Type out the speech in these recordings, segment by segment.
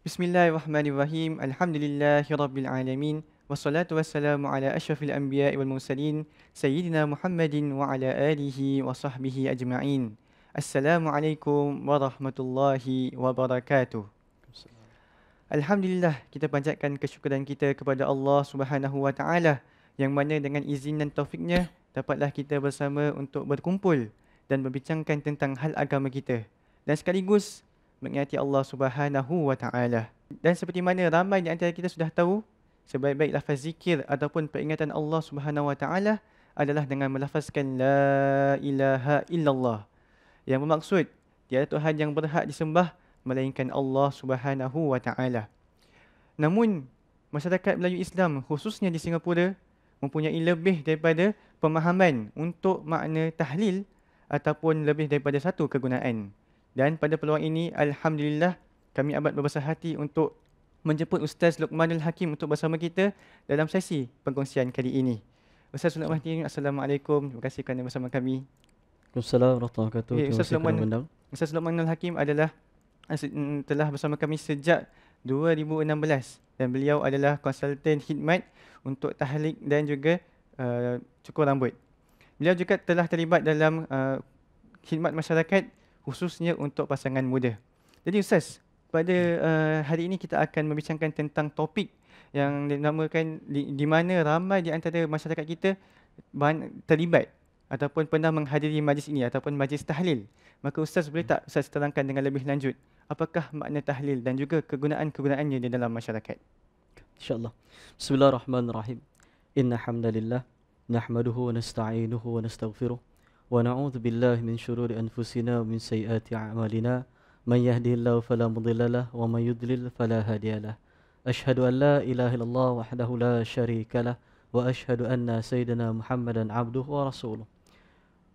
Bismillahirrahmanirrahim. Alhamdulillahirabbil alamin. Wassalatu wassalamu ala asyrafil anbiya'i wal mursalin sayyidina Muhammadin wa ala alihi wa sahbihi ajma'in. Assalamualaikum warahmatullahi wabarakatuh. Alhamdulillah, kita panjatkan kesyukuran kita kepada Allah Subhanahu wa taala yang mana dengan izin dan taufiknya dapatlah kita bersama untuk berkumpul dan berbincangkan tentang hal agama kita dan sekaligus mengingati Allah Subhanahu wa taala. Dan seperti mana ramai di antara kita sudah tahu, sebaik-baik lafaz zikir ataupun peringatan Allah Subhanahu wa taala adalah dengan melafazkan la ilaha illallah, yang bermaksud tiada Tuhan yang berhak disembah melainkan Allah Subhanahu wa taala. Namun masyarakat Melayu Islam khususnya di Singapura mempunyai lebih daripada pemahaman untuk makna tahlil ataupun lebih daripada satu kegunaan. Dan pada peluang ini, alhamdulillah, kami amat berbesar hati untuk menjemput Ustaz Luqmanul Hakim untuk bersama kita dalam sesi perkongsian kali ini. Ustaz Luqmanul Hakim, Assalamualaikum. Terima kasih kerana bersama kami. Waalaikumsalam warahmatullahi wabarakatuh. Terima kasih kerana mengundang. Ustaz Luqmanul Hakim adalah telah bersama kami sejak 2016 dan beliau adalah konsultan khidmat untuk tahlik dan juga cukur rambut. Beliau juga telah terlibat dalam khidmat masyarakat khususnya untuk pasangan muda. Jadi Ustaz, pada hari ini kita akan membincangkan tentang topik yang dinamakan di mana ramai di antara masyarakat kita terlibat ataupun pernah menghadiri majlis ini ataupun majlis tahlil. Maka Ustaz boleh tak Ustaz terangkan dengan lebih lanjut apakah makna tahlil dan juga kegunaan-kegunaannya di dalam masyarakat? InsyaAllah. Bismillahirrahmanirrahim. Inna hamdalillah nahmaduhu wa nasta'inuhu wa nastaghfiruh wa na'udzu billahi min syururi anfusina wa min sayyiati a'malina. Man yahdihillahu fala mudhillalah wa man yudlil fala hadiyalah. Asyhadu an la ilaha illallah wahdahu la syarikalah wa asyhadu anna sayyidina Muhammadan abduhu wa rasuluh.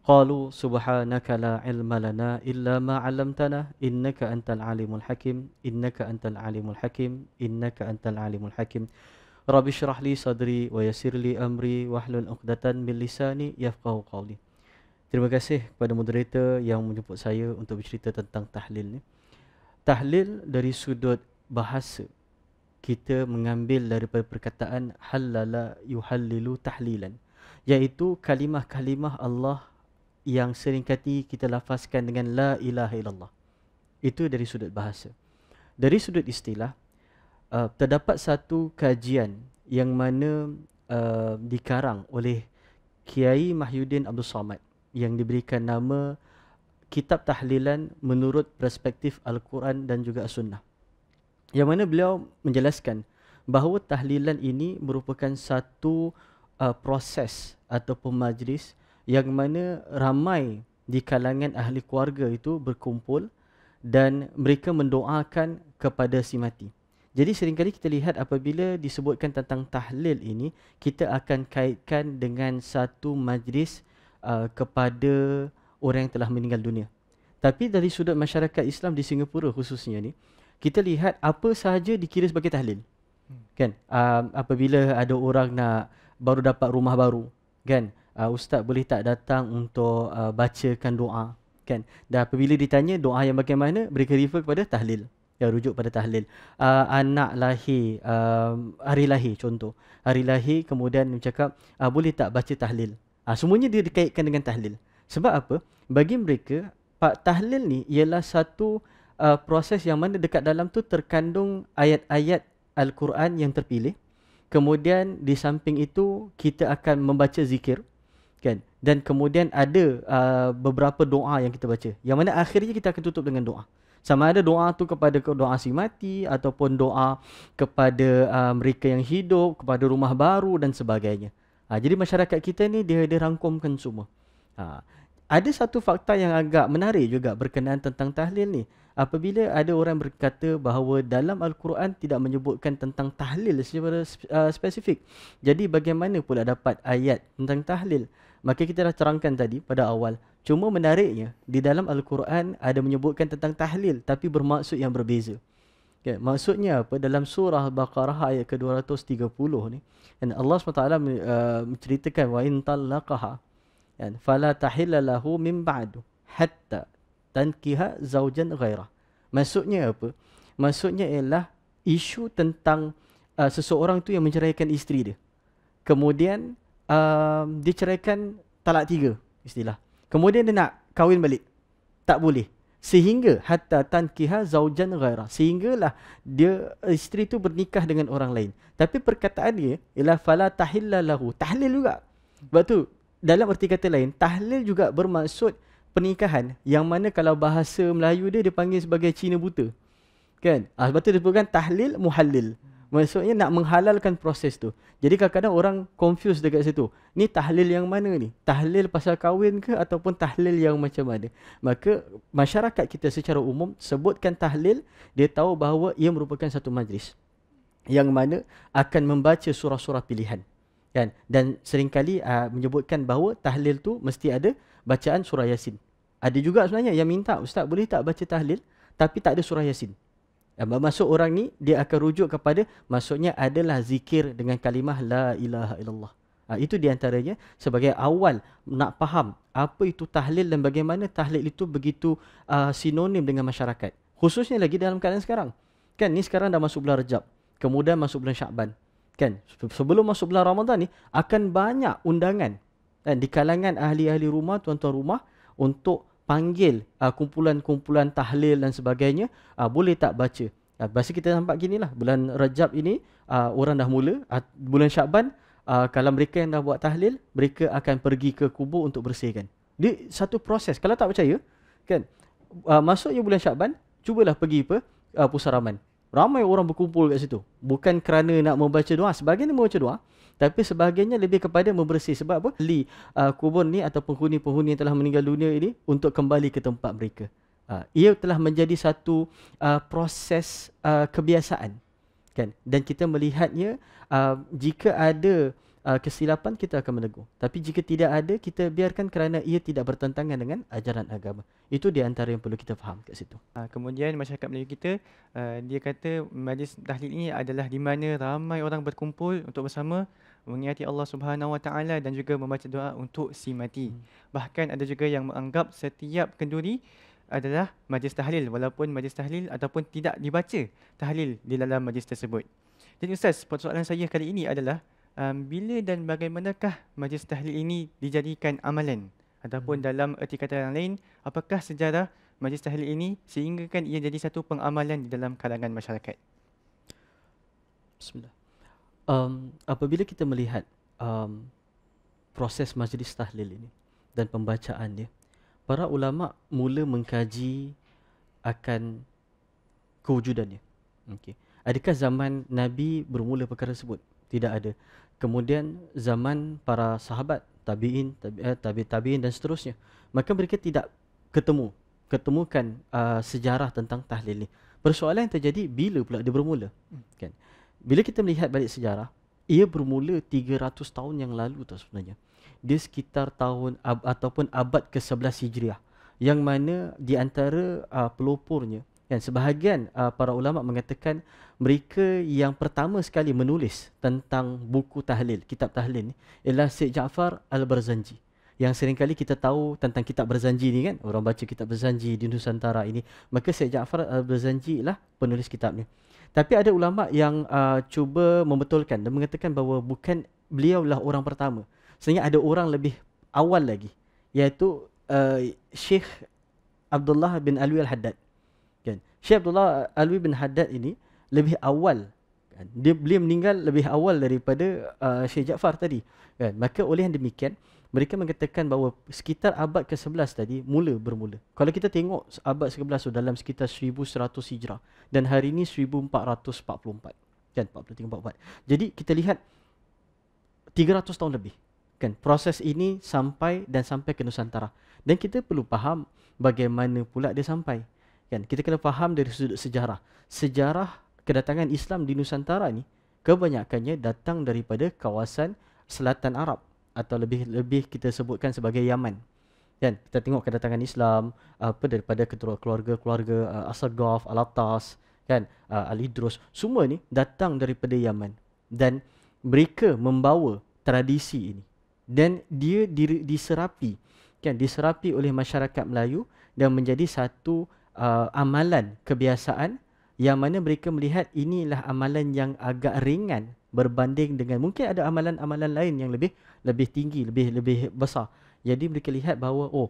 Qalu subhanaka la ilma lana illa ma 'allamtana innaka antal alimul hakim innaka antal alimul hakim innaka antal alimul hakim. Rabbi shrah li sadri wa yassir li amri wahlul 'uqdatan min lisani yafqahu qawli. Terima kasih kepada moderator yang menjemput saya untuk bercerita tentang tahlil ni. Tahlil dari sudut bahasa, kita mengambil daripada perkataan halala yuhallilu tahlilan, iaitu kalimah-kalimah Allah yang seringkali kita lafazkan dengan la ilaha illallah. Itu dari sudut bahasa. Dari sudut istilah, terdapat satu kajian yang mana dikarang oleh Kiai Mahyuddin Abdul Samad yang diberikan nama Kitab Tahlilan menurut perspektif Al-Quran dan juga As-Sunnah, yang mana beliau menjelaskan bahawa tahlilan ini merupakan satu proses ataupun majlis yang mana ramai di kalangan ahli keluarga itu berkumpul dan mereka mendoakan kepada si mati. Jadi seringkali kita lihat apabila disebutkan tentang tahlil ini, kita akan kaitkan dengan satu majlis kepada orang yang telah meninggal dunia. Tapi dari sudut masyarakat Islam di Singapura khususnya ni, kita lihat apa sahaja dikira sebagai tahlil. Kan? Apabila ada orang nak baru dapat rumah baru, kan? Ustaz boleh tak datang untuk bacakan doa, kan? Dan apabila ditanya doa yang bagaimana, mereka refer kepada tahlil, ya, rujuk pada tahlil. Anak lahir, hari lahir contoh, hari lahir kemudian cakap boleh tak baca tahlil. Semuanya dia dikaitkan dengan tahlil. Sebab apa? Bagi mereka tahlil ni ialah satu proses yang mana dekat dalam tu terkandung ayat-ayat Al-Quran yang terpilih. Kemudian di samping itu kita akan membaca zikir, kan? Dan kemudian ada beberapa doa yang kita baca, yang mana akhirnya kita akan tutup dengan doa. Sama ada doa tu kepada doa si mati ataupun doa kepada mereka yang hidup, kepada rumah baru dan sebagainya. Jadi masyarakat kita ni dia rangkumkan semua. Ada satu fakta yang agak menarik juga berkenaan tentang tahlil ni. Apabila ada orang berkata bahawa dalam Al-Quran tidak menyebutkan tentang tahlil secara spesifik, jadi bagaimana pula dapat ayat tentang tahlil? Maka kita dah terangkan tadi pada awal. Cuma menariknya, di dalam Al-Quran ada menyebutkan tentang tahlil tapi bermaksud yang berbeza. Okay, maksudnya apa? Dalam surah Al-Baqarah ayat ke-230 ni, dan Allah SWT menceritakan wa in talaqaha fala tahilla lahu min ba'du hatta tankiha zaujan ghairah. Maksudnya apa? Maksudnya ialah isu tentang seseorang tu yang menceraikan isteri dia. Kemudian dia ceraikan talak 3 istilah. Kemudian dia nak kahwin balik. Tak boleh. Sehingga hatta tankiha zaujan ghaira. Sehinggalah dia isteri tu bernikah dengan orang lain. Tapi perkataan dia ialah fala tahilla lahu. Tahlil juga. Sebab tu dalam erti kata lain, tahlil juga bermaksud pernikahan yang mana kalau bahasa Melayu dia panggil sebagai Cina buta. Kan? Sebab tu dia sebutkan tahlil muhallil. Maksudnya nak menghalalkan proses tu. Jadi kadang-kadang orang confuse dekat situ. Ni tahlil yang mana ni? Tahlil pasal kahwin ke ataupun tahlil yang macam mana? Maka masyarakat kita secara umum sebutkan tahlil, dia tahu bahawa ia merupakan satu majlis yang mana akan membaca surah-surah pilihan. Kan? Dan seringkali menyebutkan bahawa tahlil tu mesti ada bacaan surah Yasin. Ada juga sebenarnya yang minta, ustaz boleh tak baca tahlil tapi tak ada surah Yasin. Maksud orang ni dia akan rujuk kepada maksudnya adalah zikir dengan kalimah la ilaha illallah. Itu di antaranya sebagai awal nak faham apa itu tahlil dan bagaimana tahlil itu begitu sinonim dengan masyarakat. Khususnya lagi dalam keadaan sekarang. Kan ni sekarang dah masuk bulan Rejab, kemudian masuk bulan Syakban. Kan sebelum masuk bulan Ramadan ni akan banyak undangan kan di kalangan ahli-ahli rumah, tuan-tuan rumah untuk panggil kumpulan-kumpulan tahlil dan sebagainya, boleh tak baca. Biasa kita nampak ginilah, bulan Rajab ini orang dah mula, bulan Syakban kalau mereka yang dah buat tahlil, mereka akan pergi ke kubur untuk bersihkan. Dia satu proses. Kalau tak percaya, kan masuknya bulan Syakban, cubalah pergi pusaraman. Ramai orang berkumpul kat situ. Bukan kerana nak membaca doa, sebahagian membaca doa, tapi sebahagiannya lebih kepada membersih. Sebab apa? Kubur ni atau penghuni-penghuni yang telah meninggal dunia ini untuk kembali ke tempat mereka. Ia telah menjadi satu proses kebiasaan. Kan? Dan kita melihatnya, jika ada kesilapan kita akan menegur. Tapi jika tidak ada, kita biarkan kerana ia tidak bertentangan dengan ajaran agama. Itu di antara yang perlu kita faham kat situ. Kemudian masyarakat Melayu kita, dia kata majlis tahlil ini adalah di mana ramai orang berkumpul untuk bersama mengingati Allah Subhanahu Wa Taala dan juga membaca doa untuk si mati. Bahkan ada juga yang menganggap setiap kenduri adalah majlis tahlil walaupun majlis tahlil ataupun tidak dibaca tahlil di dalam majlis tersebut. Jadi Ustaz, persoalan saya kali ini adalah bila dan bagaimanakah majlis tahlil ini dijadikan amalan ataupun dalam erti kata yang lain, apakah sejarah majlis tahlil ini sehinggakan ia jadi satu pengamalan di dalam kalangan masyarakat? Bismillah. Apabila kita melihat proses majlis tahlil ini dan pembacaan dia, para ulama mula mengkaji akan kewujudannya. Okey. Adakah zaman Nabi bermula perkara tersebut? Tidak ada. Kemudian zaman para sahabat, tabi'in dan seterusnya, maka mereka tidak ketemukan sejarah tentang tahlil ni. Persoalan yang terjadi bila pula dia bermula? Kan? Bila kita melihat balik sejarah, ia bermula 300 tahun yang lalu tu sebenarnya. Dia sekitar tahun ataupun abad ke-11 Hijriah, yang mana di antara pelopornya, kan, sebahagian para ulama mengatakan mereka yang pertama sekali menulis tentang buku tahlil, kitab tahlil ni ialah Syekh Ja'far Al-Barzanji. Yang seringkali kita tahu tentang kitab Barzanji ni kan, orang baca kitab Barzanji di Nusantara ini, maka Syekh Ja'far Al-Barzanji lah penulis kitab ni. Tapi ada ulama yang cuba membetulkan dan mengatakan bahawa bukan beliaulah orang pertama. Sebenarnya ada orang lebih awal lagi, iaitu Syekh Abdullah bin Alwi Al-Haddad. Kan? Syekh Abdullah Alwi bin Haddad ini lebih awal. Kan? Beliau meninggal lebih awal daripada Syekh Ja'far tadi. Kan? Maka oleh yang demikian, mereka mengatakan bahawa sekitar abad ke-11 tadi bermula. Kalau kita tengok abad ke-11 dalam sekitar 1100 Hijrah dan hari ini 1444. Kan? 43-44. Jadi kita lihat 300 tahun lebih. Kan? Proses ini sampai ke Nusantara. Dan kita perlu faham bagaimana pula dia sampai. Kan? Kita kena faham dari sudut sejarah. Sejarah kedatangan Islam di Nusantara ni kebanyakannya datang daripada kawasan selatan Arab atau lebih kita sebutkan sebagai Yaman. Kan? Kita tengok kedatangan Islam daripada keluarga As-Saghaf, Al-Attas, kan? Al-Idrus, semua ni datang daripada Yaman dan mereka membawa tradisi ini dan dia diserapi oleh masyarakat Melayu dan menjadi satu amalan kebiasaan yang mana mereka melihat inilah amalan yang agak ringan berbanding dengan mungkin ada amalan-amalan lain yang lebih tinggi, lebih besar. Jadi mereka lihat bahawa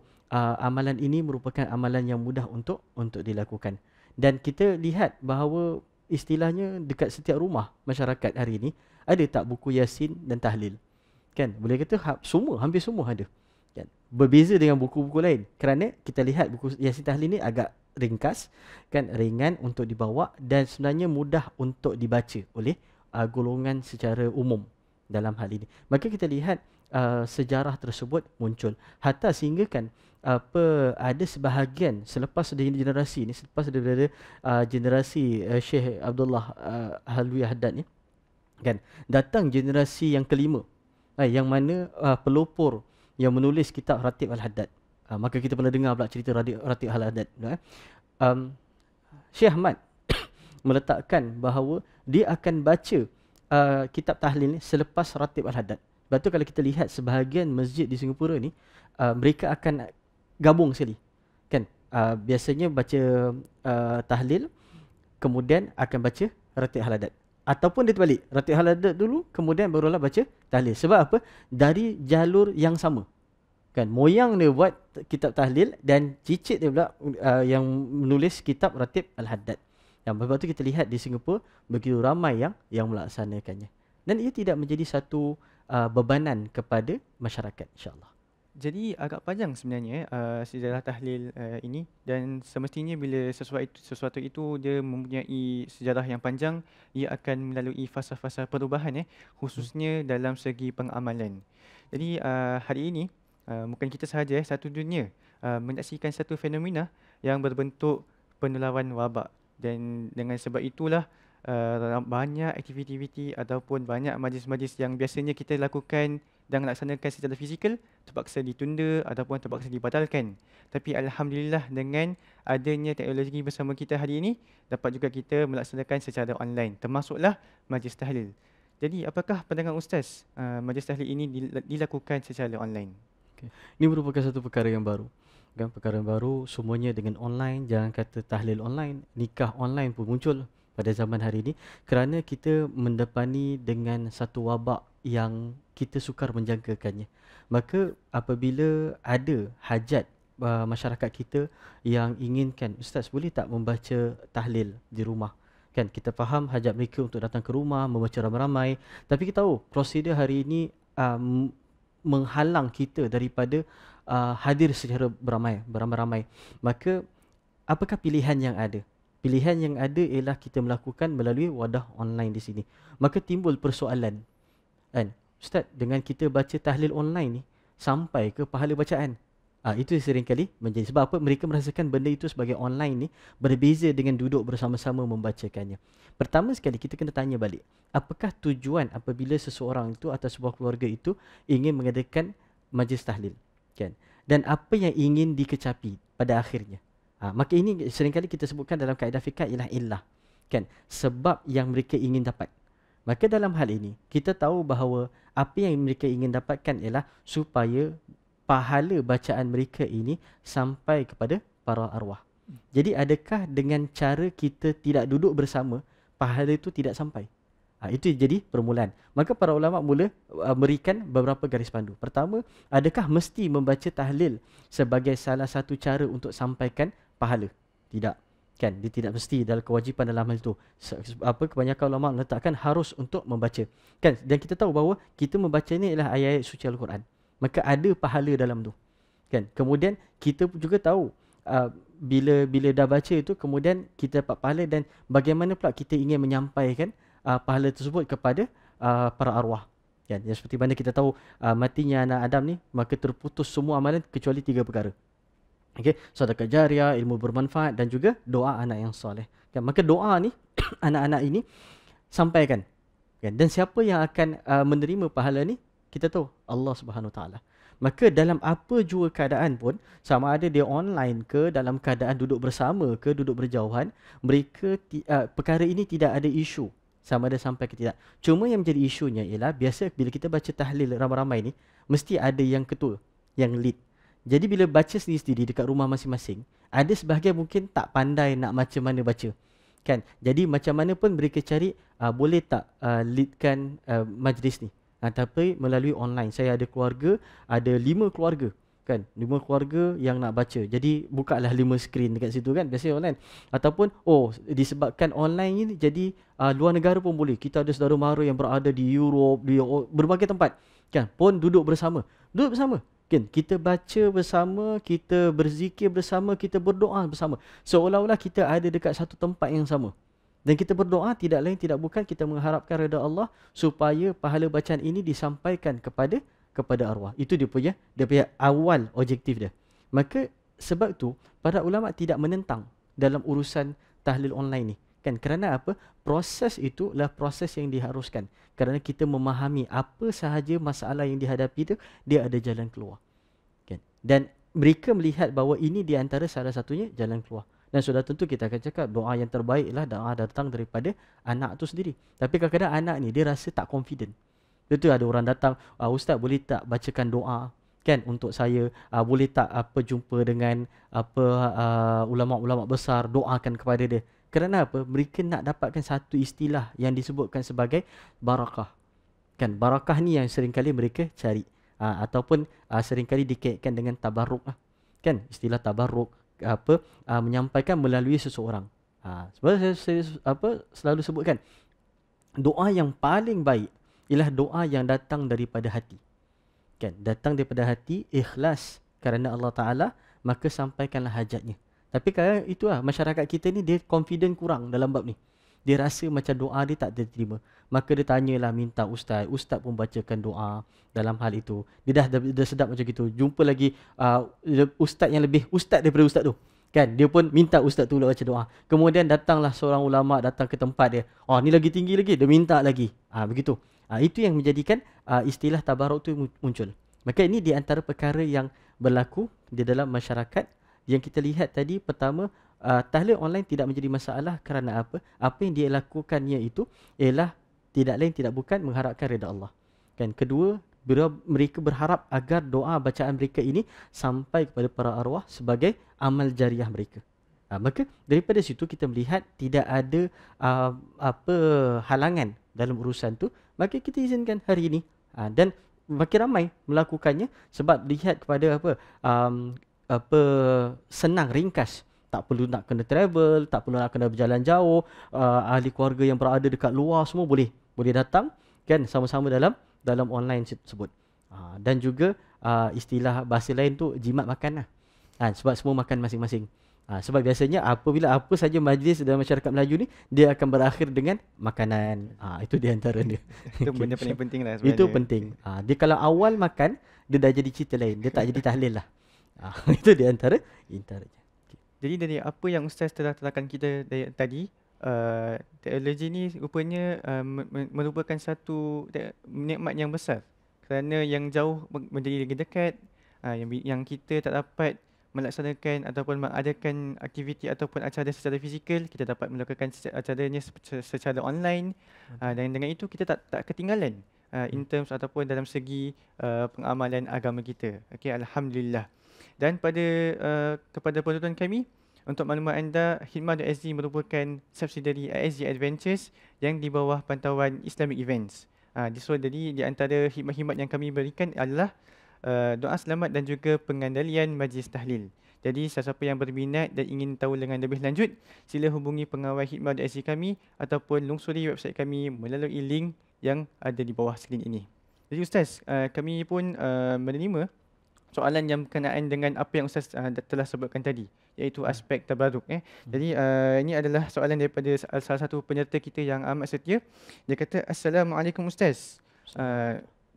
amalan ini merupakan amalan yang mudah untuk dilakukan. Dan kita lihat bahawa istilahnya dekat setiap rumah masyarakat hari ini ada tak buku Yasin dan tahlil. Kan? Boleh kata hampir semua ada. Kan? Berbeza dengan buku-buku lain kerana kita lihat buku Yasin tahlil ni agak ringkas, kan, ringan untuk dibawa dan sebenarnya mudah untuk dibaca oleh golongan secara umum dalam hal ini. Maka kita lihat sejarah tersebut muncul hatta sehingga kan ada sebahagian selepas dari generasi ni, selepas daripada generasi Syekh Abdullah Halwi Haddad ni, kan, datang generasi yang kelima, yang mana pelopor yang menulis kitab Ratib Al-Haddad. Maka kita pernah dengar pula cerita Ratib Al-Haddad. Syekh Ahmad meletakkan bahawa dia akan baca kitab tahlil ni selepas Ratib Al-Haddad. Sebab tu kalau kita lihat sebahagian masjid di Singapura ni, mereka akan gabung sekali. Kan? Biasanya baca tahlil, kemudian akan baca Ratib Al-Haddad. Ataupun dia terbalik, Ratib Al-Haddad dulu, kemudian barulah baca tahlil. Sebab apa? Dari jalur yang sama. Kan, moyang dia buat kitab tahlil dan cicit dia pula yang menulis kitab Ratib Al-Haddad. Dan sebab tu kita lihat di Singapura begitu ramai yang melaksanakannya. Dan ia tidak menjadi satu bebanan kepada masyarakat, insya-Allah. Jadi agak panjang sebenarnya sejarah tahlil ini, dan semestinya bila sesuatu itu dia mempunyai sejarah yang panjang, ia akan melalui fasa-fasa perubahan khususnya dalam segi pengamalan. Jadi hari ini bukan kita sahaja, satu dunia menyaksikan satu fenomena yang berbentuk penularan wabak, dan dengan sebab itulah banyak aktiviti ataupun banyak majlis-majlis yang biasanya kita lakukan dan laksanakan secara fizikal terpaksa ditunda ataupun terpaksa dibatalkan. Tapi alhamdulillah dengan adanya teknologi bersama kita hari ini, dapat juga kita melaksanakan secara online, termasuklah majlis tahlil. Jadi apakah pandangan Ustaz majlis tahlil ini dilakukan secara online? Okay. Ini merupakan satu perkara yang baru. Kan, perkara yang baru, semuanya dengan online. Jangan kata tahlil online, nikah online pun muncul pada zaman hari ini kerana kita mendepani dengan satu wabak yang kita sukar menjangkakannya. Maka apabila ada hajat masyarakat kita yang inginkan, Ustaz boleh tak membaca tahlil di rumah? Kan, kita faham hajat mereka untuk datang ke rumah, membaca ramai-ramai. Tapi kita tahu prosedur hari ini menghalang kita daripada hadir secara beramai-ramai. Maka apakah pilihan yang ada? Pilihan yang ada ialah kita melakukan melalui wadah online di sini. Maka timbul persoalan, kan, Ustaz, dengan kita baca tahlil online ni, sampai ke pahala bacaan? Itu seringkali menjadi sebab apa? Mereka merasakan benda itu sebagai online ni berbeza dengan duduk bersama-sama membacakannya. Pertama sekali kita kena tanya balik, apakah tujuan apabila seseorang itu atau sebuah keluarga itu ingin mengadakan majlis tahlil, kan? Dan apa yang ingin dikecapi pada akhirnya? Maka ini seringkali kita sebutkan dalam kaedah fiqh ialah illah, kan? Sebab yang mereka ingin dapat. Maka dalam hal ini kita tahu bahawa apa yang mereka ingin dapatkan ialah supaya pahala bacaan mereka ini sampai kepada para arwah. Jadi adakah dengan cara kita tidak duduk bersama, pahala itu tidak sampai? Itu jadi permulaan. Maka para ulama mula berikan beberapa garis pandu. Pertama, adakah mesti membaca tahlil sebagai salah satu cara untuk sampaikan pahala? Tidak. Kan, dia tidak mesti dalam kewajipan dalam hal itu. Kebanyakan ulama meletakkan harus untuk membaca. Kan, dan kita tahu bahawa kita membaca ini adalah ayat-ayat suci Al-Quran. Maka ada pahala dalam tu. Kan, kemudian kita juga tahu bila dah baca itu, kemudian kita dapat pahala, dan bagaimana pula kita ingin menyampaikan pahala tersebut kepada para arwah. Kan, yang seperti mana kita tahu matinya anak Adam ni, maka terputus semua amalan kecuali 3 perkara. Okey, sedekah jariah, ilmu bermanfaat, dan juga doa anak yang soleh. Kan, maka doa ni anak-anak ini sampaikan. Kan, dan siapa yang akan menerima pahala ni? Kita tahu Allah Subhanahu Wa Taala. Maka dalam apa jua keadaan pun, sama ada dia online ke, dalam keadaan duduk bersama ke, duduk berjauhan, mereka perkara ini tidak ada isu sama ada sampai ke tidak. Cuma yang menjadi isunya ialah biasa bila kita baca tahlil ramai-ramai ni, mesti ada yang ketua, yang lead. Jadi bila baca sendiri-sendiri dekat rumah masing-masing, ada sebahagian mungkin tak pandai nak macam mana baca. Kan? Jadi macam mana pun mereka cari, boleh tak leadkan majlis ni. Tapi melalui online. Saya ada keluarga, ada 5 keluarga. Kan? 5 keluarga yang nak baca. Jadi bukalah 5 skrin dekat situ kan. Biasanya online. Ataupun, disebabkan online ni, jadi luar negara pun boleh. Kita ada saudara mara yang berada di Europe, di berbagai tempat. Kan? Pun duduk bersama. Duduk bersama. Kan? Kita baca bersama, kita berzikir bersama, kita berdoa bersama. Seolah-olah kita ada dekat satu tempat yang sama. Dan kita berdoa tidak lain tidak bukan kita mengharapkan redha Allah supaya pahala bacaan ini disampaikan kepada arwah. Itu dia punya awal objektif dia. Maka sebab tu para ulama tidak menentang dalam urusan tahlil online ni. Kan? Kerana apa? Proses itulah proses yang diharuskan. Kerana kita memahami apa sahaja masalah yang dihadapi itu, dia ada jalan keluar. Kan? Dan mereka melihat bahawa ini di antara salah satunya jalan keluar. Dan sudah tentu kita akan cakap doa yang terbaiklah doa datang daripada anak tu sendiri. Tapi kadang-kadang anak ni dia rasa tak confident. Betul, ada orang datang, ustaz boleh tak bacakan doa kan untuk saya, boleh tak jumpa dengan ulama-ulama besar, doakan kepada dia. Kerana apa? Mereka nak dapatkan satu istilah yang disebutkan sebagai barakah. Kan? Barakah ni yang seringkali mereka cari. Ataupun seringkali dikaitkan dengan tabarruk lah. Kan? Istilah tabarruk menyampaikan melalui seseorang. Sebab saya selalu sebutkan, doa yang paling baik ialah doa yang datang daripada hati. Kan? Datang daripada hati, ikhlas kerana Allah Ta'ala, maka sampaikanlah hajatnya. Tapi kalau itulah masyarakat kita ni dia confident kurang dalam bab ni. Dia rasa macam doa dia tak diterima. Maka dia tanyalah minta ustaz. Ustaz pun bacakan doa dalam hal itu. Dia dah sedap macam gitu. Jumpa lagi ustaz yang lebih ustaz daripada ustaz tu. Kan? Dia pun minta ustaz tu baca doa. Kemudian datanglah seorang ulama datang ke tempat dia. Ni lagi tinggi lagi. Dia minta lagi. Begitu. Itu yang menjadikan istilah tabaruk tu muncul. Maka ini di antara perkara yang berlaku di dalam masyarakat. Yang kita lihat tadi, pertama, tahlil online tidak menjadi masalah kerana apa? Apa yang dia lakukannya itu ialah tidak lain tidak bukan mengharapkan redha Allah. Kan? Kedua, mereka berharap agar doa bacaan mereka ini sampai kepada para arwah sebagai amal jariah mereka. Maka daripada situ kita melihat tidak ada halangan dalam urusan tu, maka kita izinkan hari ini. Dan makin ramai melakukannya sebab lihat kepada senang, ringkas. Tak perlu nak kena travel, tak perlu nak kena berjalan jauh. Ahli keluarga yang berada dekat luar semua boleh datang kan sama-sama dalam online tersebut. Dan juga istilah bahasa lain tu jimat makan lah. Sebab semua makan masing-masing. Sebab biasanya apabila apa saja majlis dalam masyarakat Melayu ni, dia akan berakhir dengan makanan. Itu di antara dia. Itu benda paling penting lah sebenarnya. Itu penting. Dia kalau awal makan, dia dah jadi cerita lain. Dia tak jadi tahlil lah. Itu di antara. Jadi dari apa yang Ustaz telah terangkan kita tadi, teknologi ni rupanya merupakan satu nikmat yang besar. Kerana yang jauh menjadi lagi dekat, yang kita tak dapat melaksanakan ataupun mengadakan aktiviti ataupun acara secara fizikal, kita dapat melakukan acaranya secara online. Dan dengan itu kita tak ketinggalan in terms ataupun dalam segi pengamalan agama kita. Okey, alhamdulillah. Dan kepada penonton kami, untuk maklumat anda, Hikmah.SG merupakan subsidiary SG Adventures yang di bawah pantauan Islamic Events. Jadi di antara khidmat-khidmat yang kami berikan adalah doa selamat dan juga pengandalian majlis tahlil. Jadi sesiapa yang berminat dan ingin tahu dengan lebih lanjut, sila hubungi pengawal Hikmah.SG kami ataupun lungsuri website kami melalui link yang ada di bawah skrin ini. Jadi Ustaz, kami pun menerima soalan yang berkenaan dengan apa yang Ustaz telah sebutkan tadi, iaitu aspek tabaruk. Jadi ini adalah soalan daripada salah satu penyerta kita yang amat setia. Dia kata, Assalamualaikum Ustaz.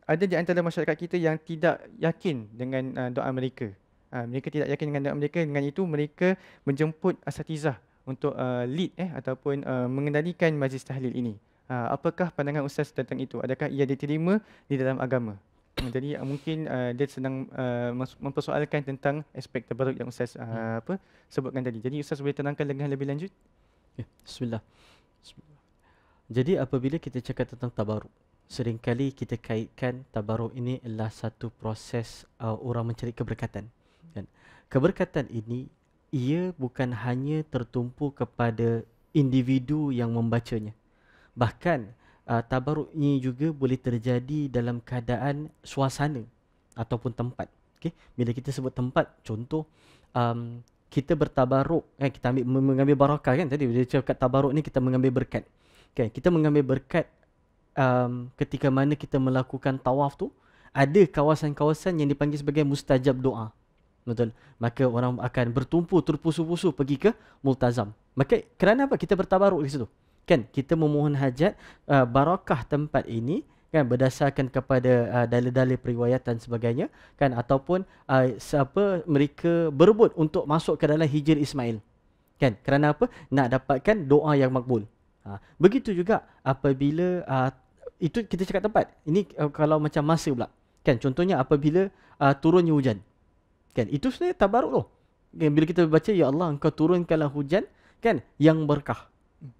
Ada di antara masyarakat kita yang tidak yakin dengan doa mereka. Mereka tidak yakin dengan doa mereka. Dengan itu mereka menjemput asatizah untuk lead ataupun mengendalikan majlis tahlil ini. Apakah pandangan Ustaz tentang itu? Adakah ia diterima di dalam agama? Jadi mungkin dia sedang mempersoalkan tentang aspek tabaruk yang Ustaz sebutkan tadi. Jadi Ustaz boleh terangkan dengan lebih lanjut? Bismillah. Jadi apabila kita cakap tentang tabaruk, seringkali kita kaitkan tabaruk ini adalah satu proses orang mencari keberkatan. Dan keberkatan ini ia bukan hanya tertumpu kepada individu yang membacanya. Bahkan tabaruk ini juga boleh terjadi dalam keadaan suasana ataupun tempat. Okay? Bila kita sebut tempat, contoh kita bertabaruk, kita mengambil barakah kan tadi. Bila cakap tabaruk ni kita mengambil berkat. Okay? Kita mengambil berkat ketika mana kita melakukan tawaf tu, ada kawasan-kawasan yang dipanggil sebagai mustajab doa. Betul. Maka orang akan bertumpu terpusu-pusu pergi ke multazam. Maka kerana apa? Kita bertabaruk di situ. Kan kita memohon hajat barakah tempat ini kan berdasarkan kepada dalil-dalil periwayatan sebagainya kan, ataupun siapa mereka berebut untuk masuk ke dalam hijr Ismail. Kan? Kerana apa? Nak dapatkan doa yang makbul. Begitu juga apabila itu kita cakap tempat. Ini kalau macam masa pula. Kan contohnya apabila turunnya hujan. Kan itu sebenarnya tabaruk tu. Kan bila kita baca ya Allah engkau turunkanlah hujan kan yang berkah.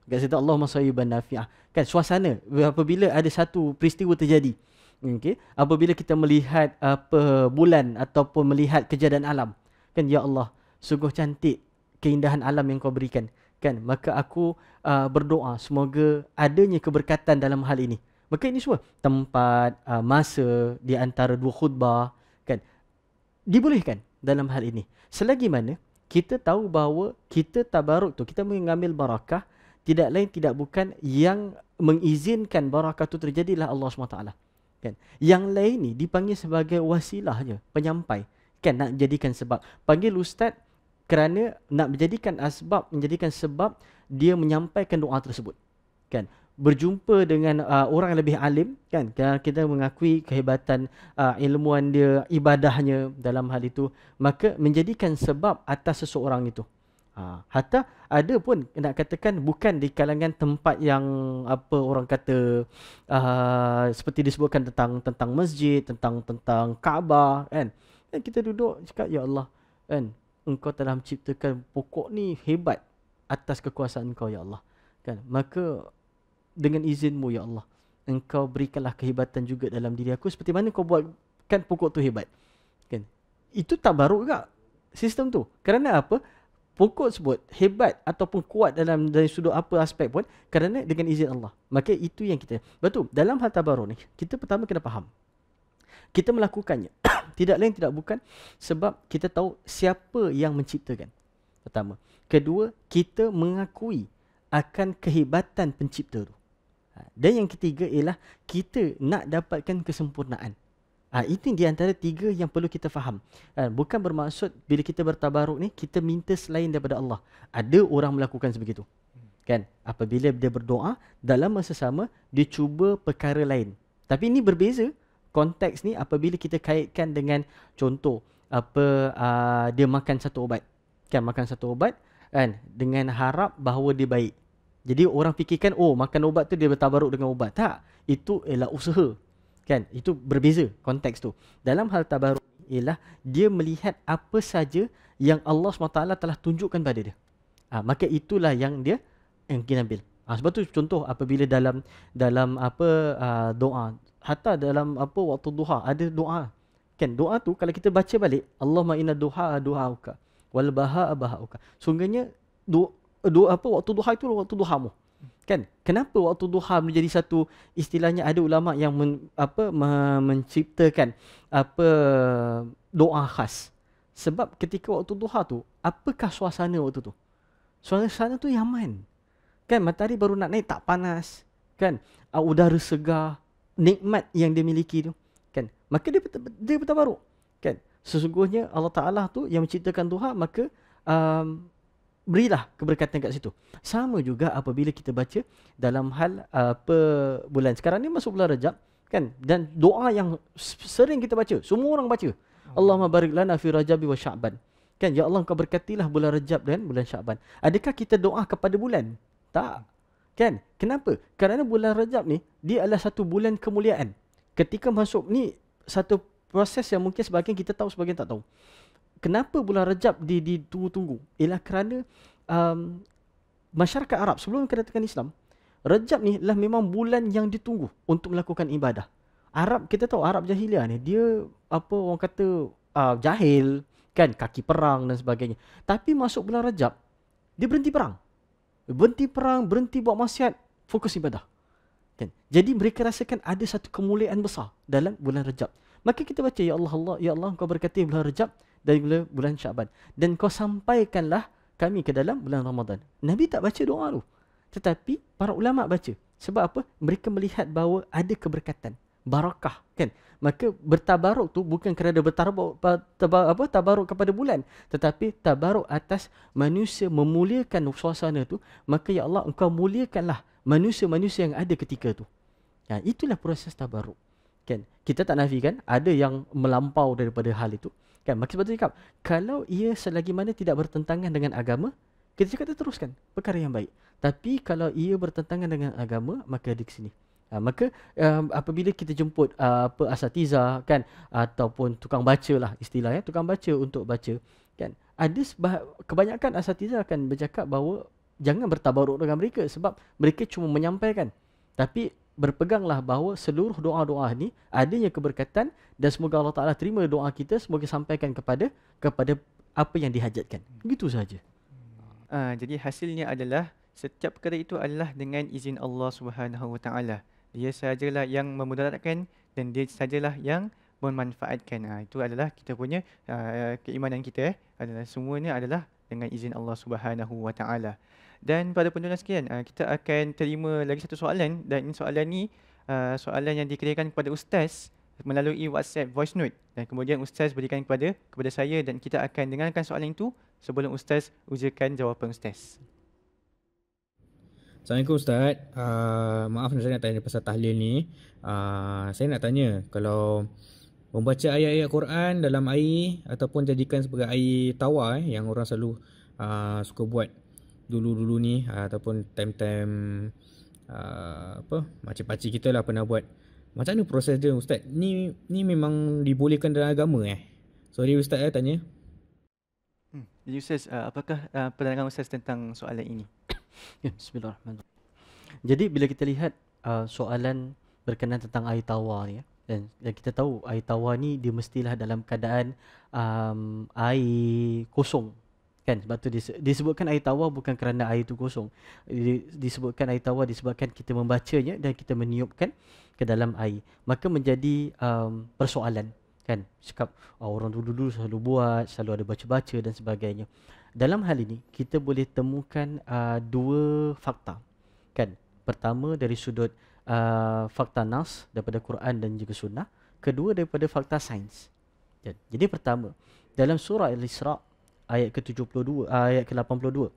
Kat situ Allahumma sayyiban nafi'ah. Kan suasana apabila ada satu peristiwa terjadi. Okey, apabila kita melihat apa bulan ataupun melihat kejadian alam. Kan ya Allah, sungguh cantik keindahan alam yang kau berikan. Kan maka aku berdoa semoga adanya keberkatan dalam hal ini. Maka ini semua tempat, masa di antara dua khutbah kan dibolehkan dalam hal ini. Selagi mana kita tahu bahawa kita tabaruk tu, kita mengambil barakah, tidak lain tidak bukan yang mengizinkan barakah tu terjadilah Allah SWT. Kan? Yang lain ni dipanggil sebagai wasilah je, penyampai. Kan nak jadikan sebab. Panggil ustaz kerana nak menjadikan asbab, menjadikan sebab dia menyampaikan doa tersebut. Kan? Berjumpa dengan orang yang lebih alim kan, kita mengakui kehebatan ilmuan dia, ibadahnya dalam hal itu, maka menjadikan sebab atas seseorang itu. Hatta ada pun nak katakan bukan di kalangan tempat yang apa orang kata seperti disebutkan tentang masjid, tentang Kaabah kan. Dan kita duduk cakap ya Allah kan, engkau telah menciptakan pokok ni hebat atas kekuasaan engkau ya Allah. Kan? Maka dengan izinmu ya Allah, engkau berikanlah kehebatan juga dalam diri aku seperti mana kau buatkan pokok tu hebat. Kan? Itu tabaruk juga sistem tu. Kerana apa? Pokok tersebut hebat ataupun kuat dari sudut apa aspek pun kerana dengan izin Allah. Maka itu yang kita. Betul. Dalam hal tabaruk ni, kita pertama kena faham. Kita melakukannya tidak lain tidak bukan sebab kita tahu siapa yang menciptakan. Pertama. Kedua, kita mengakui akan kehebatan pencipta tu. Dan yang ketiga ialah kita nak dapatkan kesempurnaan. Itu di antara tiga yang perlu kita faham. Bukan bermaksud bila kita bertabaruk ni kita minta selain daripada Allah. Ada orang melakukan sebegitu. Kan? Apabila dia berdoa, dalam masa sama dia cuba perkara lain. Tapi ini berbeza konteks ni apabila kita kaitkan dengan contoh dia makan satu ubat. Kan makan satu ubat kan dengan harap bahawa dia baik. Jadi orang fikirkan makan ubat tu dia bertabaruk dengan ubat. Tak, itu ialah usaha. Kan? Itu berbeza konteks tu. Dalam hal tabaruk ialah dia melihat apa saja yang Allah SWT telah tunjukkan pada dia. Maka itulah yang dia kita ambil. Sebab tu contoh apabila dalam doa, hatta dalam waktu duha ada doa. Kan doa tu kalau kita baca balik, Allahumma inna duha'uka wal baha'uka. Sungguhnya waktu duha itu waktu duhamu. Kan? Kenapa waktu duha menjadi satu istilahnya ada ulama yang menciptakan doa khas. Sebab ketika waktu duha tu, apakah suasana waktu tu? Suasana tu nyaman. Kan matahari baru nak naik tak panas. Kan? Udara segar, nikmat yang dia miliki tu. Kan? Maka dia bertabaruk. Kan? Sesungguhnya Allah Taala tu yang menciptakan duha, maka berilah keberkatan kat situ. Sama juga apabila kita baca dalam hal bulan. Sekarang ni masuk bulan Rajab kan, dan doa yang sering kita baca, semua orang baca. Allahumma barik lana fi Rajabi wa Sya'ban. Kan ya Allah kau berkatilah bulan Rajab dan bulan Sya'ban. Adakah kita doa kepada bulan? Tak. Kan? Kenapa? Kerana bulan Rajab ni dia adalah satu bulan kemuliaan. Ketika masuk ni satu proses yang mungkin sebahagian kita tahu, sebahagian tak tahu. Kenapa bulan Rajab ditunggu-tunggu? Ialah kerana masyarakat Arab sebelum kedatangan Islam, Rajab ni lah memang bulan yang ditunggu untuk melakukan ibadah. Arab, kita tahu Arab jahiliah ni dia orang kata jahil kan, kaki perang dan sebagainya. Tapi masuk bulan Rajab dia berhenti perang. berhenti perang, berhenti buat maksiat, fokus ibadah. Kan? Jadi mereka rasakan ada satu kemuliaan besar dalam bulan Rajab. Maka kita baca, ya Allah, ya Allah, Engkau berkati bulan Rajab dan bulan Syaban, dan Kau sampaikanlah kami ke dalam bulan Ramadan. Nabi tak baca doa tu, tetapi para ulama baca. Sebab apa? Mereka melihat bahawa ada keberkatan, barakah, kan? Maka bertabaruk tu bukan kerana tabaruk kepada bulan, tetapi tabaruk atas manusia memuliakan suasana tu. Maka ya Allah, Engkau muliakanlah manusia-manusia yang ada ketika tu. Itulah proses tabaruk. Kan? Kita tak nafikan ada yang melampau daripada hal itu. Kan? Maka sebab tu cakap, kalau ia selagi mana tidak bertentangan dengan agama, kita cakap teruskan perkara yang baik. Tapi kalau ia bertentangan dengan agama, maka di sini. Maka apabila kita jemput asatiza, kan, ataupun tukang baca lah istilahnya, tukang baca untuk baca, kan, ada kebanyakan asatiza akan bercakap bahawa jangan bertabaruk dengan mereka sebab mereka cuma menyampaikan. Tapi berpeganglah bahawa seluruh doa-doa ni adanya keberkatan, dan semoga Allah Ta'ala terima doa kita, semoga sampaikan kepada apa yang dihajatkan. Begitu saja. Jadi hasilnya adalah setiap perkara itu adalah dengan izin Allah Subhanahu Wa Taala. Dia sajalah yang memudaratkan dan dia sajalah yang memanfaatkan. Itu adalah kita punya keimanan kita, adalah semuanya adalah dengan izin Allah Subhanahu Wa Taala. Dan pada pendengar sekalian, kita akan terima lagi satu soalan, dan soalan ni soalan yang dikirimkan kepada Ustaz melalui WhatsApp voice note, dan kemudian Ustaz berikan kepada saya, dan kita akan dengarkan soalan itu sebelum Ustaz ujikan jawapan Ustaz. Assalamualaikum Ustaz. Maaf saya nak tanya pasal tahlil ni. Saya nak tanya, kalau membaca ayat-ayat Quran dalam air ataupun jadikan sebagai air tawar yang orang selalu suka buat dulu-dulu ni, ataupun time-time makcik-pakcik kita lah pernah buat. Macam mana proses dia Ustaz? Ni memang dibolehkan dalam agama Sorry Ustaz tanya. Jadi Ustaz, apakah pandangan Ustaz tentang soalan ini? Bismillahirrahmanirrahim. Jadi bila kita lihat soalan berkenaan tentang air tawar ni, dan kita tahu air tawar ni dia mestilah dalam keadaan air kosong. Kan? Sebab tu disebutkan air tawar bukan kerana air itu kosong. Disebutkan air tawar disebabkan kita membacanya dan kita meniupkan ke dalam air. Maka menjadi persoalan. Kan? Cakap orang dulu selalu buat, selalu ada baca-baca dan sebagainya. Dalam hal ini, kita boleh temukan dua fakta. Kan? Pertama dari sudut fakta nas daripada Quran dan juga sunnah. Kedua daripada fakta sains. Jadi pertama, dalam surah Al-Isra' ayat ke-72, ayat ke-82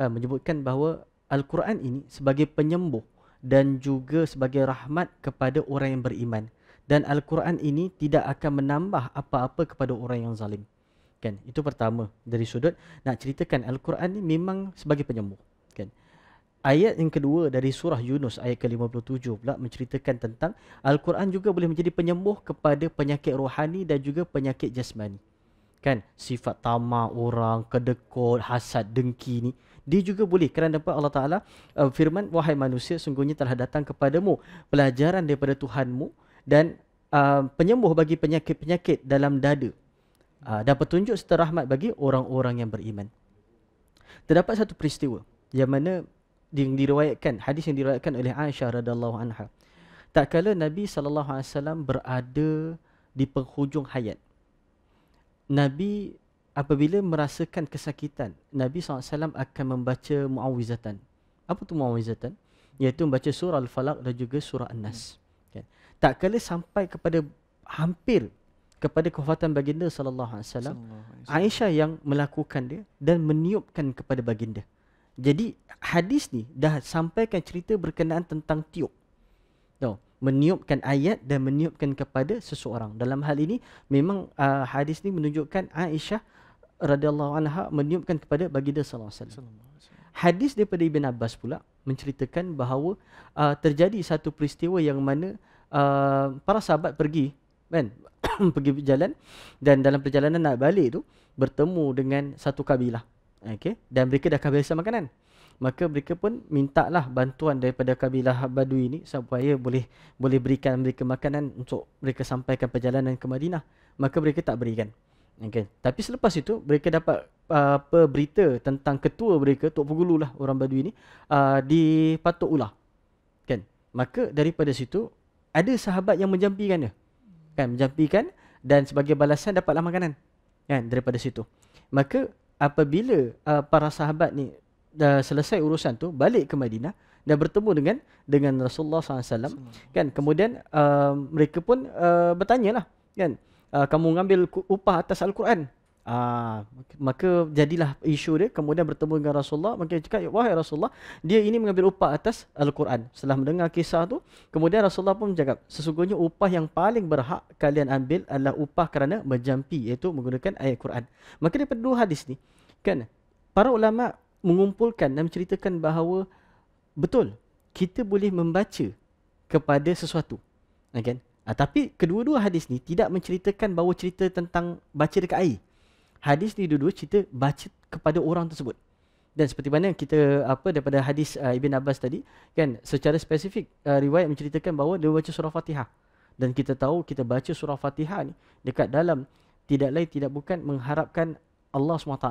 menyebutkan bahawa Al-Quran ini sebagai penyembuh dan juga sebagai rahmat kepada orang yang beriman, dan Al-Quran ini tidak akan menambah apa-apa kepada orang yang zalim. Kan? Itu pertama dari sudut nak ceritakan Al-Quran ini memang sebagai penyembuh. Kan? Ayat yang kedua dari surah Yunus ayat ke-57 pula menceritakan tentang Al-Quran juga boleh menjadi penyembuh kepada penyakit rohani dan juga penyakit jasmani. Kan, sifat tamak orang, kedekut, hasad, dengki ni, dia juga boleh. Kerana dapat Allah Ta'ala firman, wahai manusia, sungguhnya telah datang kepadamu pelajaran daripada Tuhanmu dan penyembuh bagi penyakit-penyakit dalam dada, dan petunjuk serta rahmat bagi orang-orang yang beriman. Terdapat satu peristiwa yang mana yang diriwayatkan, hadis yang diriwayatkan oleh Aisyah radhiyallahu anha. Tak kala Nabi SAW berada di penghujung hayat, Nabi apabila merasakan kesakitan, Nabi SAW akan membaca muawwizatan. Apa tu muawwizatan? Iaitu membaca surah Al-Falaq dan juga surah An-Nas. Kan? Tak kala sampai kepada hampir kepada kewafatan baginda sallallahu alaihi wasallam, Aisyah yang melakukan dia dan meniupkan kepada baginda. Jadi hadis ni dah sampaikan cerita berkenaan tentang tiup. Meniupkan ayat dan meniupkan kepada seseorang. Dalam hal ini memang hadis ni menunjukkan Aisyah radhiyallahu anha meniupkan kepada baginda sallallahu alaihi wasallam. Hadis daripada Ibn Abbas pula menceritakan bahawa terjadi satu peristiwa yang mana para sahabat pergi, kan, pergi berjalan, dan dalam perjalanan nak balik tu bertemu dengan satu kabilah. Okey, dan mereka dah kehabisan makanan. Maka mereka pun mintalah bantuan daripada kabilah Badui ini supaya boleh berikan mereka makanan untuk mereka sampaikan perjalanan ke Madinah. Maka mereka tak berikan. Okay. Tapi selepas itu mereka dapat berita tentang ketua mereka, Tok Pegulu lah orang Badui ni, dipatuk ular. Kan? Maka daripada situ ada sahabat yang menjampikan dia. Kan, menjampikan, dan sebagai balasan dapatlah makanan. Kan, daripada situ. Maka apabila para sahabat ni dah selesai urusan tu, balik ke Madinah dan bertemu dengan Rasulullah SAW, kan, kemudian mereka pun bertanyalah, kan, kamu ngambil upah atas Al-Quran. Maka jadilah isu dia, kemudian bertemu dengan Rasulullah, maka dia cakap, wahai Rasulullah, dia ini mengambil upah atas Al-Quran. Setelah mendengar kisah tu, kemudian Rasulullah pun cakap, sesungguhnya upah yang paling berhak kalian ambil adalah upah kerana menjampi, iaitu menggunakan ayat Quran. Maka daripada dua hadis ni, kan, para ulama mengumpulkan dan menceritakan bahawa betul, kita boleh membaca kepada sesuatu, kan? Tapi kedua-dua hadis ni tidak menceritakan bahawa cerita tentang baca dekat air. Hadis ni dua-dua cerita baca kepada orang tersebut. Dan seperti mana kita daripada hadis Ibn Abbas tadi, kan, secara spesifik riwayat menceritakan bahawa dia baca surah Fatihah. Dan kita tahu kita baca surah Fatihah ni dekat dalam tidak lain tidak bukan mengharapkan Allah SWT.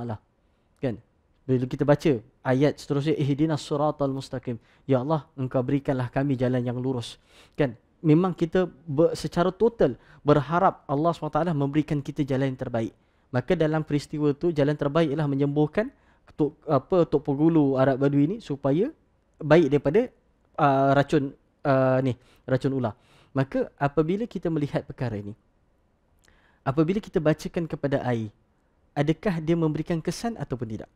Kan? Bila kita baca ayat seterusnya, ihdinas siratal mustaqim, ya Allah, engkau berikanlah kami jalan yang lurus. Kan? Memang kita secara total berharap Allah SWT memberikan kita jalan yang terbaik. Maka dalam peristiwa tu, jalan terbaik ialah menyembuhkan Tok Pegulu Arab Badui ni supaya baik daripada racun ular. Maka apabila kita melihat perkara ni, apabila kita bacakan kepada air, adakah dia memberikan kesan ataupun tidak?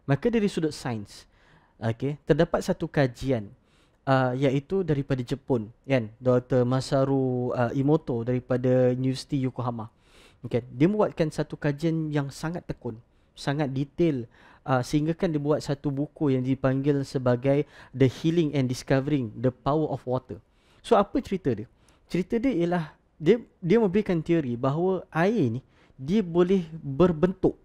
Maka dari sudut sains, terdapat satu kajian iaitu daripada Jepun, kan, Dr. Masaru Imoto daripada University Yokohama. Okay. Dia membuatkan satu kajian yang sangat tekun, sangat detail, sehingga kan dia buat satu buku yang dipanggil sebagai The Healing and Discovering the Power of Water. So apa cerita dia? Cerita dia ialah dia memberikan teori bahawa air ni dia boleh berbentuk.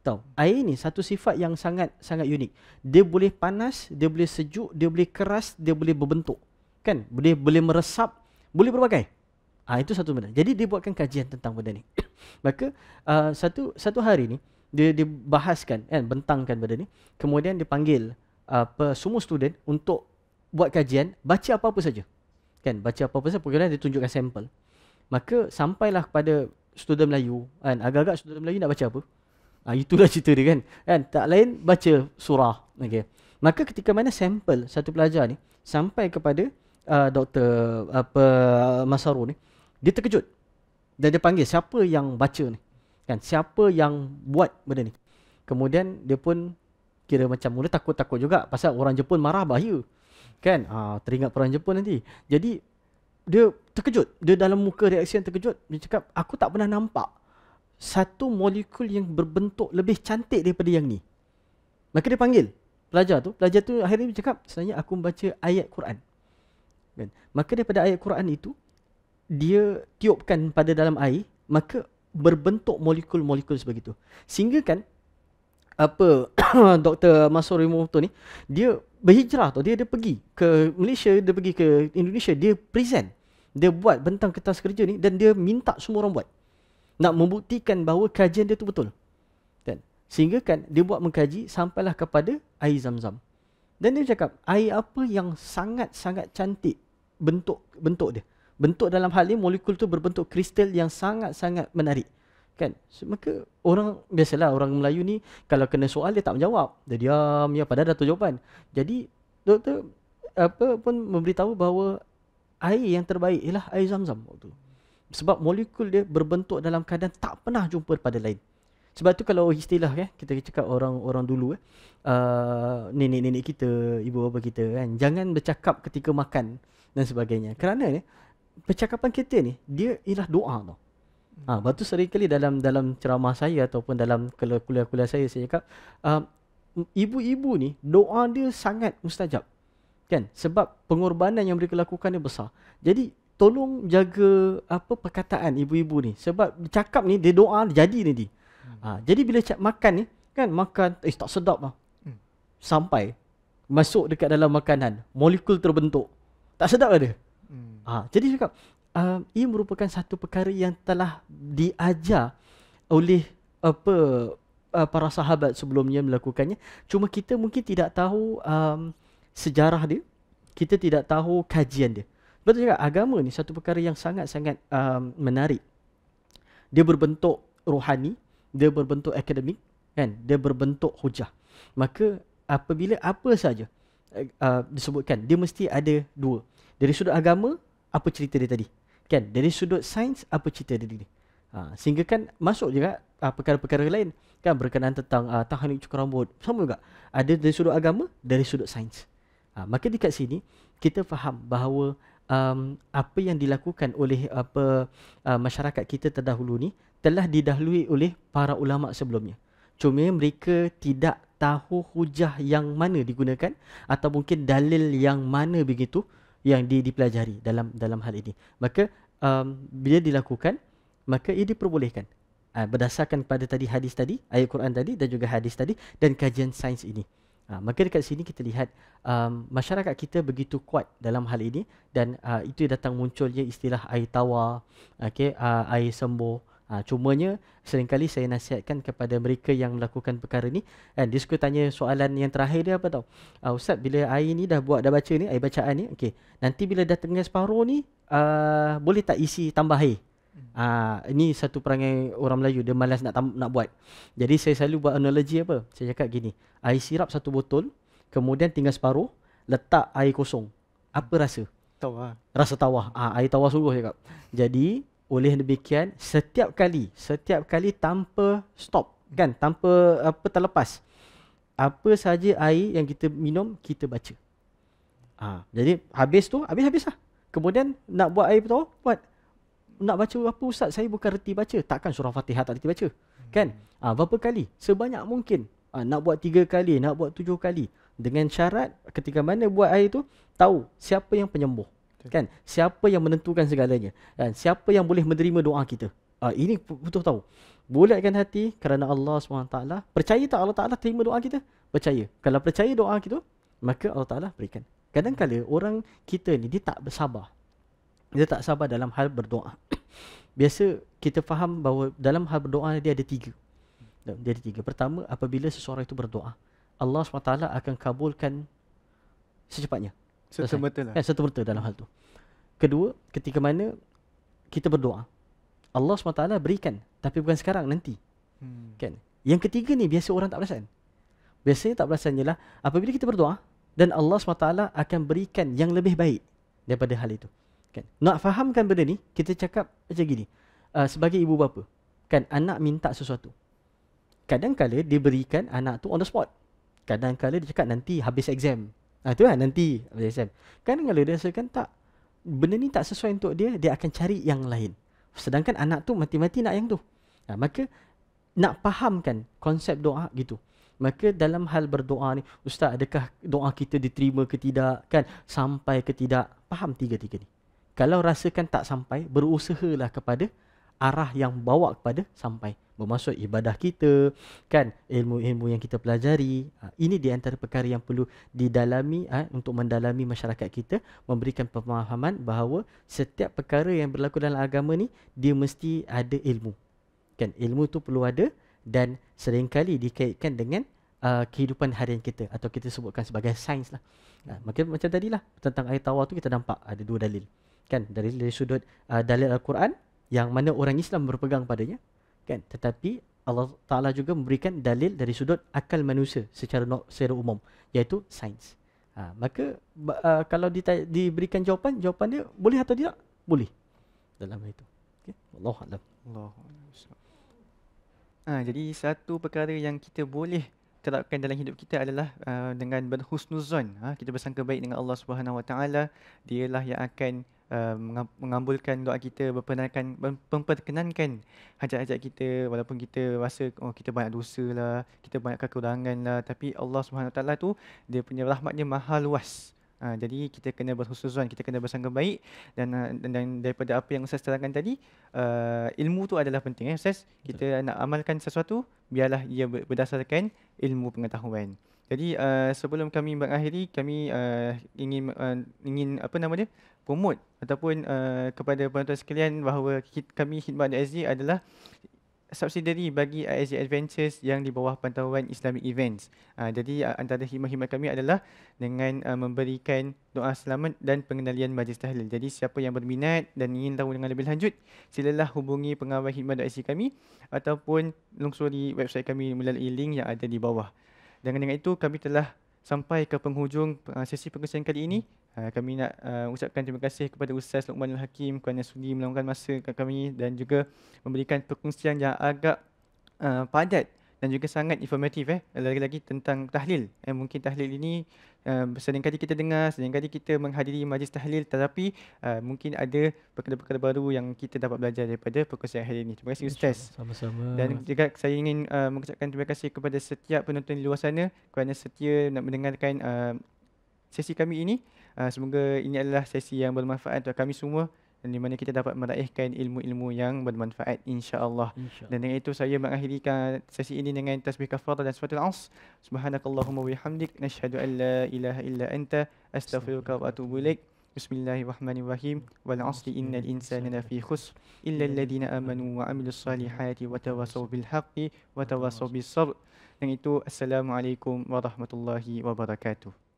Tahu? Air ni satu sifat yang sangat unik. Dia boleh panas, dia boleh sejuk, dia boleh keras, dia boleh berbentuk. Kan? Boleh meresap, boleh berbagai. Itu satu benda. Jadi dia buatkan kajian tentang benda ni. Maka satu hari ni dia bahaskan, kan, bentangkan benda ni. Kemudian dia panggil semua student untuk buat kajian, baca apa-apa saja. Kan, baca apa-apa saja, kemudian dia tunjukkan sampel. Maka sampailah kepada student Melayu, kan, agak-agak student Melayu nak baca apa? Itulah cerita dia, kan. Tak lain baca surah. Okay. Maka ketika mana sampel satu pelajar ni sampai kepada Dr. Masaru ni, dia terkejut. Dan dia panggil siapa yang baca ni, kan, siapa yang buat benda ni. Kemudian dia pun kira macam mula takut-takut juga, pasal orang Jepun marah bahaya, kan, teringat perang Jepun nanti. Jadi dia terkejut, dia dalam muka reaksi yang terkejut. Dia cakap, aku tak pernah nampak satu molekul yang berbentuk lebih cantik daripada yang ni. Maka dia panggil pelajar tu akhirnya dia cakap, sebenarnya aku membaca ayat Quran, kan. Maka daripada ayat Quran itu dia tiupkan pada dalam air, maka berbentuk molekul-molekul sebegitu. Sehingga kan Dr. Masaru Imoto ni, dia berhijrah dia pergi ke Malaysia, dia pergi ke Indonesia, dia present, dia buat bentang kertas kerja ni, dan dia minta semua orang buat, nak membuktikan bahawa kajian dia tu betul. Kan? Sehingga kan dia buat mengkaji sampailah kepada air Zam-Zam. Dan dia cakap, air apa yang sangat-sangat cantik bentuk dia. Bentuk dalam hal ini molekul tu berbentuk kristal yang sangat-sangat menarik. Kan? So, maka biasalah orang Melayu ni kalau kena soal dia tak menjawab. Dia diam, ya, padahal dah tahu jawapan. Jadi doktor pun memberitahu bahawa air yang terbaik ialah air Zam-Zam waktu. Sebab molekul dia berbentuk dalam keadaan tak pernah jumpa pada lain. Sebab tu kalau istilah, kita cakap orang dulu, nenek-nenek kita, ibu bapa kita, kan, jangan bercakap ketika makan dan sebagainya. Kerana ni percakapan kita ni dia ialah doa tau. Lepas tu seringkali dalam ceramah saya ataupun dalam kuliah-kuliah saya cakap, ibu-ibu ni doa dia sangat mustajab. Kan? Sebab pengorbanan yang mereka lakukan dia besar. Jadi tolong jaga perkataan ibu-ibu ni. Sebab cakap ni dia doa jadi nanti. Jadi bila makan ni, kan, makan tak sedap lah. Sampai masuk dekat dalam makanan, molekul terbentuk. Tak sedap ada. Jadi cakap ia merupakan satu perkara yang telah diajar oleh apa para sahabat sebelumnya melakukannya. Cuma kita mungkin tidak tahu sejarah dia, kita tidak tahu kajian dia. Betul juga, agama ni satu perkara yang sangat-sangat menarik. Dia berbentuk rohani, dia berbentuk akademik, kan? Dia berbentuk hujah. Maka apabila apa saja disebutkan, dia mesti ada dua. Dari sudut agama, apa cerita dia tadi? Kan? Dari sudut sains, apa cerita dia tadi? Sehingga kan masuk juga perkara-perkara lain, kan, berkenaan tentang teknik cukur rambut, sama juga. Ada dari sudut agama, dari sudut sains. Maka dekat sini kita faham bahawa apa yang dilakukan oleh masyarakat kita terdahulu ni telah didahului oleh para ulama sebelumnya. Cuma mereka tidak tahu hujah yang mana digunakan atau mungkin dalil yang mana begitu yang dipelajari dalam hal ini. Maka bila dilakukan, maka ia diperbolehkan berdasarkan pada tadi hadis tadi, ayat Quran tadi dan juga hadis tadi dan kajian sains ini. Maka dekat sini kita lihat masyarakat kita begitu kuat dalam hal ini, dan itu datang munculnya istilah air tawar, air sembuh. Cumanya seringkali saya nasihatkan kepada mereka yang melakukan perkara ni, dia suka tanya soalan yang terakhir dia apa tahu? Ustaz, bila air ni dah baca ni, air bacaan ni, nanti bila dah tengah separuh ni, boleh tak isi tambah air? Ini satu perangai orang Melayu, dia malas nak buat. Jadi saya selalu buat analogi apa? Saya cakap gini, air sirap satu botol, kemudian tinggal separuh, letak air kosong. Apa rasa? Tawar. Rasa tawar. Air tawar sungguh cakap. Jadi oleh demikian, setiap kali tanpa stop, kan, tanpa terlepas, apa saja air yang kita minum, kita baca. Jadi habis tu, habis lah. Kemudian nak buat air tawar, buat. Nak baca apa Ustaz? Saya bukan reti baca. Takkan surah Fatihah tak reti baca. Kan? Berapa kali? Sebanyak mungkin. Nak buat 3 kali, nak buat 7 kali. Dengan syarat ketika mana buat air tu, tahu siapa yang penyembuh. Kan? Siapa yang menentukan segalanya. Kan? Siapa yang boleh menerima doa kita. Ini betul tahu. Bulatkan hati kerana Allah SWT. Percaya tak Allah Ta'ala terima doa kita? Percaya. Kalau percaya doa kita, maka Allah Ta'ala berikan. Kadang-kadang orang kita ni, dia tak bersabar. Dia tak sabar dalam hal berdoa. Biasa kita faham bahawa dalam hal berdoa dia ada 3. Dia ada 3. Pertama, apabila seseorang itu berdoa, Allah SWT akan kabulkan secepatnya. Serta-merta lah. Serta-merta dalam hal tu. Kedua, ketika mana kita berdoa, Allah SWT berikan, tapi bukan sekarang, nanti. Kan? Yang ketiga ni biasa orang tak perasan. Biasanya tak perasan ialah apabila kita berdoa dan Allah SWT akan berikan yang lebih baik daripada hal itu. Kan? Nak fahamkan benda ni, kita cakap macam gini. Sebagai ibu bapa, kan, anak minta sesuatu. Kadang-kala dia berikan anak tu on the spot. Kadang-kala dia cakap nanti habis exam. Itu lah, nanti habis exam. Kadang-kala dia rasakan tak, benda ni tak sesuai untuk dia, dia akan cari yang lain. Sedangkan anak tu mati-mati nak yang tu. Maka nak fahamkan konsep doa gitu. Maka dalam hal berdoa ni, Ustaz, adakah doa kita diterima ke tidak, kan, sampai ke tidak? Faham 3 ni. Kalau rasakan tak sampai, berusahalah kepada arah yang bawa kepada sampai. Bermaksud ibadah kita, kan, ilmu-ilmu yang kita pelajari. Ini di antara perkara yang perlu didalami untuk mendalami masyarakat kita, memberikan pemahaman bahawa setiap perkara yang berlaku dalam agama ni, dia mesti ada ilmu. Kan, ilmu tu perlu ada dan seringkali dikaitkan dengan kehidupan harian kita atau kita sebutkan sebagai sains lah. Maka macam tadilah tentang air tawar tu kita nampak ada 2 dalil. Kan, dari sudut dalil Al-Quran yang mana orang Islam berpegang padanya, kan, tetapi Allah Ta'ala juga memberikan dalil dari sudut akal manusia secara umum, iaitu sains. Maka kalau diberikan jawapan dia boleh atau tidak? Boleh dalam itu. Okay. Wallahu a'lam. Jadi satu perkara yang kita boleh terapkan dalam hidup kita adalah dengan berhusnuzon. Kita bersangka baik dengan Allah Subhanahu Wa Taala. Dialah yang akan mengabulkan doa kita, memperkenankan hajat-hajat kita, walaupun kita rasa kita banyak dosa lah, kita banyak kekurangan lah, tapi Allah Subhanahu Wa Taala tu, dia punya rahmatnya maha luas. Jadi kita kena berhusnuzon, kita kena bersangka baik, dan daripada apa yang Ustaz terangkan tadi, ilmu tu adalah penting. Ustaz, kita nak amalkan sesuatu, biarlah ia berdasarkan ilmu pengetahuan. Jadi sebelum kami mengakhiri, kami ingin promote ataupun kepada penonton sekalian bahawa kami Khidmat.SG adalah subsidiary bagi ISG Adventures yang di bawah pantauan Islamic Events. Jadi antara khidmat-khidmat kami adalah dengan memberikan doa selamat dan pengendalian majlis tahlil. Jadi siapa yang berminat dan ingin tahu dengan lebih lanjut, silalah hubungi pengawal khidmat.sg kami ataupun lungsuri website kami melalui link yang ada di bawah. Dengan itu kami telah sampai ke penghujung sesi perkongsian kali ini. Kami nak ucapkan terima kasih kepada Ustaz Luqmanul Hakim kerana sudi meluangkan masa kepada kami dan juga memberikan perkongsian yang agak padat dan juga sangat informatif lagi-lagi tentang tahlil. Mungkin tahlil ini seringkali kita dengar, seringkali kita menghadiri majlis tahlil, tetapi mungkin ada perkara-perkara baru yang kita dapat belajar daripada perkongsian hari ini. Terima kasih Ustaz. Sama-sama. Dan juga saya ingin mengucapkan terima kasih kepada setiap penonton di luar sana kerana setia nak mendengarkan sesi kami ini. Semoga ini adalah sesi yang bermanfaat untuk kami semua dan di mana kita dapat meraihkan ilmu-ilmu yang bermanfaat insya-Allah. Dan dengan itu saya mengakhiri sesi ini dengan tasbih kafarah dan suratul As. Subhanakallahumma wa bihamdik nasyhadu an la ilaha illa anta astaghfiruka wa atubu ilaik. Bismillahirrahmanirrahim. Wal 'asri innal insana lafi khusr illa alladhina amanu wa 'amilus salihati wa tawassaw bil haqqi wa tawassaw bis sabr. Dengan itu assalamualaikum warahmatullahi wabarakatuh.